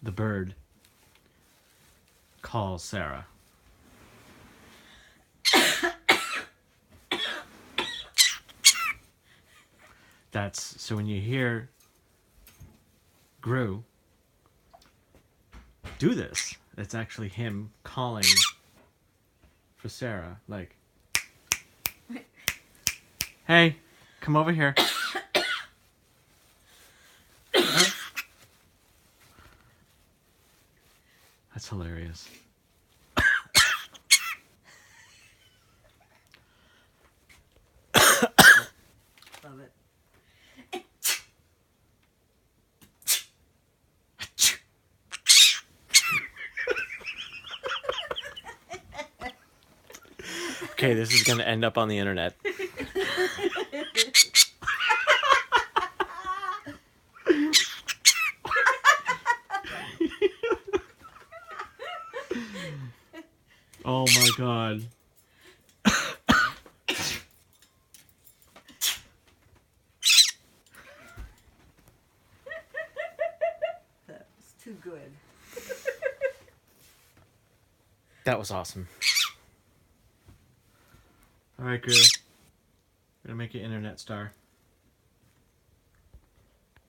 the bird calls Sarah. So when you hear Gru do this, it's actually him calling for Sarah, like, hey, come over here. That's hilarious. Love it. Okay, this is going to end up on the internet. Oh my god. That was too good. That was awesome. Alright, Gru. We're gonna make you internet star.